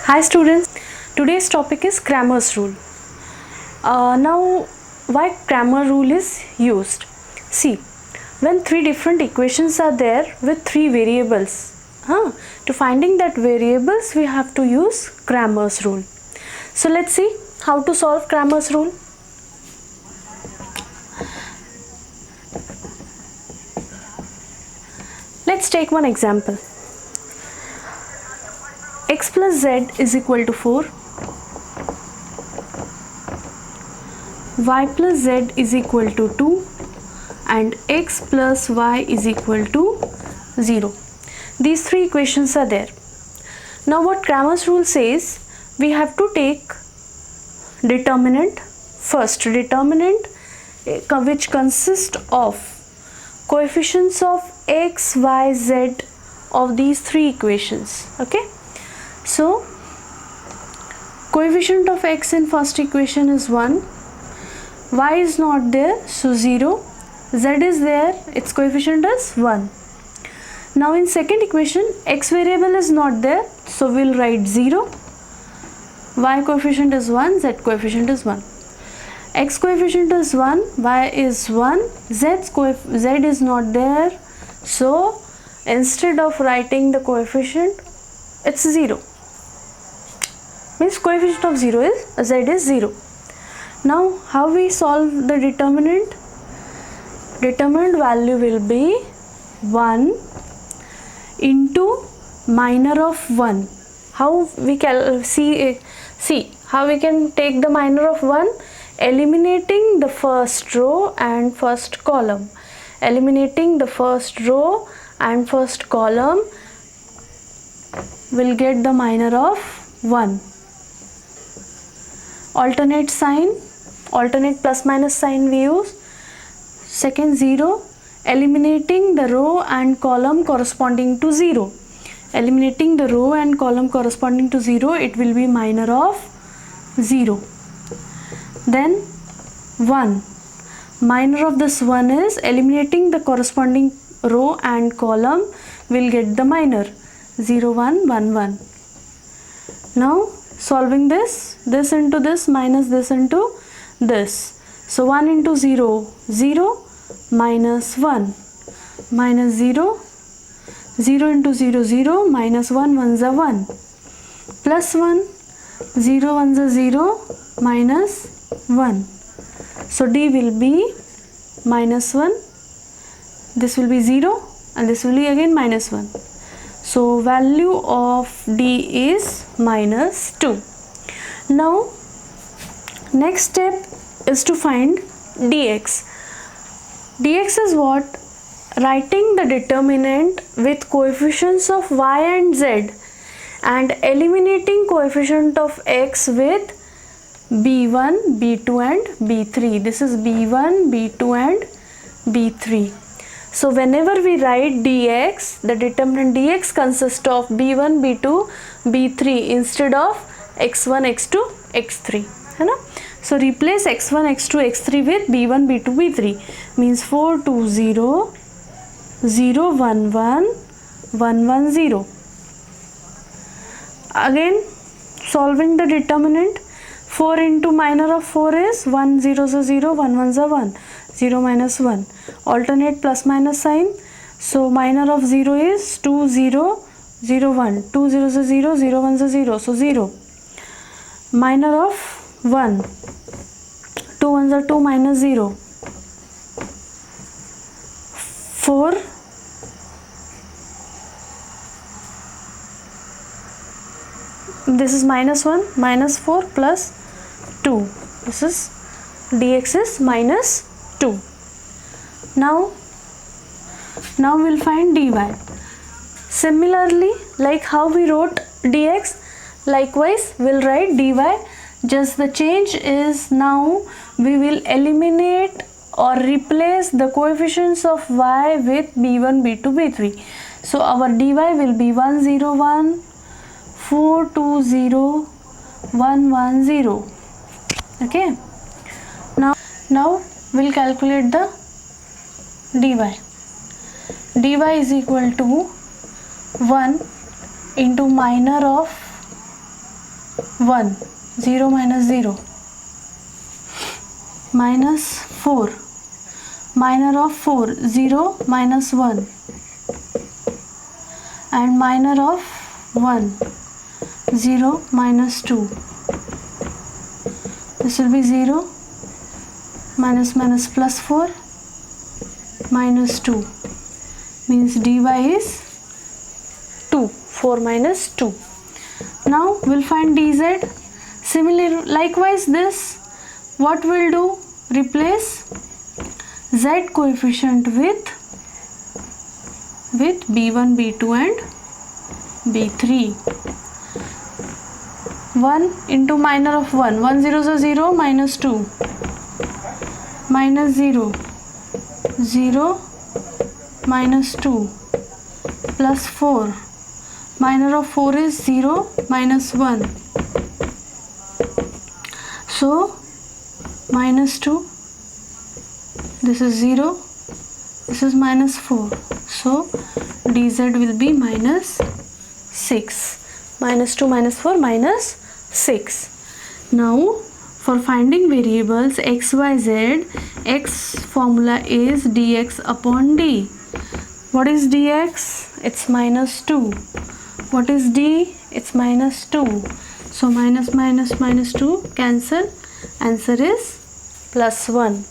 Hi students, today's topic is Cramer's rule. Now why Cramer rule is used? See, when three different equations are there with three variables, to finding that variables we have to use Cramer's rule. So let's see how to solve Cramer's rule. Let's take one example. X plus z is equal to 4, y plus z is equal to 2 and x plus y is equal to 0. These three equations are there. Now what Cramer's rule says, we have to take determinant first. Determinant which consists of coefficients of x, y, z of these three equations. Okay. So, coefficient of x in first equation is 1, y is not there, so 0, z is there, its coefficient is 1. Now in second equation, x variable is not there, so we'll write 0, y coefficient is 1, z coefficient is 1. X coefficient is 1, y is 1, z is not there, so instead of writing the coefficient, it's 0. Means coefficient of 0 is z is 0. Now how we solve the determinant? Determinant value will be 1 into minor of 1. How we can see how we can take the minor of 1? Eliminating the first row and first column. Eliminating the first row and first column will get the minor of 1. Alternate sign, alternate plus minus sign we use. Second 0, eliminating the row and column corresponding to 0. Eliminating the row and column corresponding to 0, it will be minor of 0. Then 1. Minor of this 1 is eliminating the corresponding row and column, will get the minor 0, 1, 1, 1. Now solving this into this minus this into this. So 1 into 0, 0 minus 1 minus 0, 0 into 0, 0 minus 1, 1 is a 1 plus 1, 0 1 is a 0 minus 1. So D will be minus 1, this will be 0 and this will be again minus 1. So value of D is minus 2. Now next step is to find dx. Dx is what? Writing the determinant with coefficients of y and z and eliminating coefficient of x with b1, b2 and b3. This is b1, b2 and b3. So whenever we write dx, the determinant dx consists of b1, b2, b3 instead of x1, x2, x3. So replace x1, x2, x3 with b1, b2, b3. Means 4, 2, 0, 0, 1, 1, 1, 1, 0. Again solving the determinant. 4 into minor of 4 is 1, 0 is a 0, 1, 1 is a 1. 0 minus 1. Alternate plus minus sign. So minor of 0 is 2, 0, 0, 1. 2 0 is a 0, 0 1 is a 0. So 0. Minor of 1. 2 1s are 2 minus 0. 4. This is minus 1, minus 4 plus 2. This is dx is minus 2. Now we'll find dy. Similarly, like how we wrote dx, likewise we'll write dy. Just the change is now we will eliminate or replace the coefficients of y with b1, b2, b3. So our dy will be 1, 0, 1, 4, 2, 0, 1, 1, 0. Okay. Now we'll calculate the dy. Dy is equal to 1 into minor of 1, 0 minus 0, minus 4, minor of 4, 0 minus 1, and minor of 1, 0 minus 2. This will be 0, minus minus plus 4, minus 2, means dy is 2, 4 minus 2. Now we'll find dz. Similar, likewise this, what we'll do? Replace z coefficient with b1, b2 and b3. 1 into minor of 1, 1 0 is 0, minus 2, minus 0, 0 minus 2, plus 4, minor of 4 is 0, minus 1, so minus 2, this is 0, this is minus 4, so dz will be minus 6, minus 2 minus 4 minus 6. Now for finding variables x, y, z, x formula is dx upon d. What is dx? It's minus 2. What is d? It's minus 2. So minus minus minus 2 cancel. Answer is plus 1.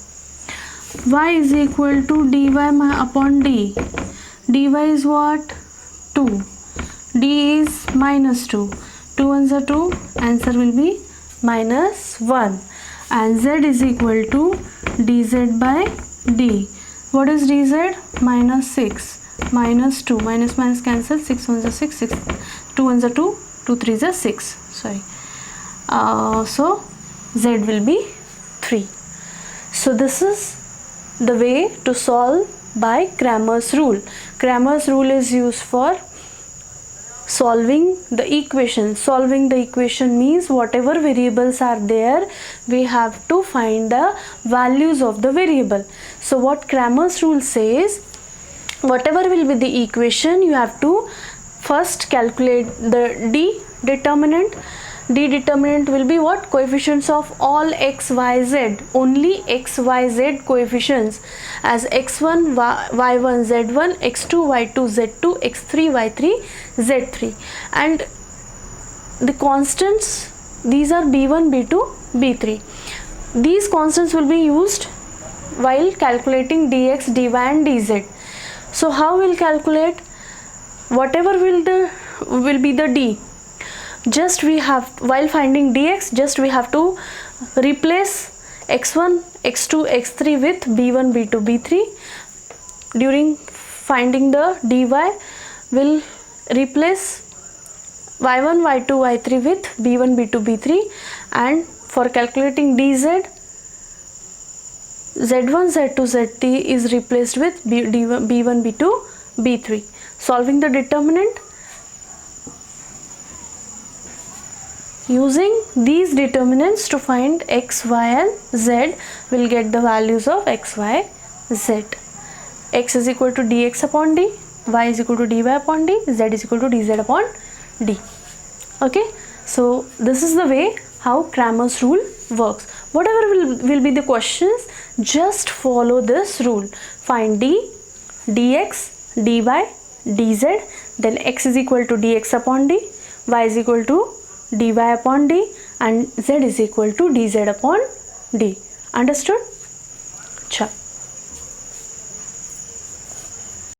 Y is equal to dy upon d. dy is what? 2. d is minus 2. 2 ones are 2. Answer will be minus 1. And z is equal to dz by d. What is dz? Minus 6. Minus 2. Minus minus cancel. 6 ones are 6. 6. 2 ones are 2. 2 threes are 6. Sorry. So z will be 3. So this is the way to solve by Cramer's rule. Cramer's rule is used for solving the equation. Solving the equation means whatever variables are there, we have to find the values of the variable. So what Cramer's rule says, whatever will be the equation, you have to first calculate the d determinant. D determinant will be what? Coefficients of all x, y, z. Only x, y, z coefficients as x1, y1, z1, x2, y2, z2, x3, y3, z3. And the constants, these are b1, b2, b3. These constants will be used while calculating dx, dy and dz. So how we'll calculate? Whatever will be the d, just we have, while finding dx, just we have to replace x1, x2, x3 with b1, b2, b3. During finding the dy, we'll replace y1, y2, y3 with b1, b2, b3. And for calculating dz, z1, z2, zt is replaced with b1, b2, b3. Solving the determinant, using these determinants to find x, y and z, will get the values of x, y, z. X is equal to dx upon d, y is equal to dy upon d, z is equal to dz upon d. Okay, so this is the way how Cramer's rule works. Whatever will be the questions, just follow this rule. Find d, dx, dy, dz, then x is equal to dx upon d, y is equal to dy upon d, and z is equal to dz upon d. Understood? Cha.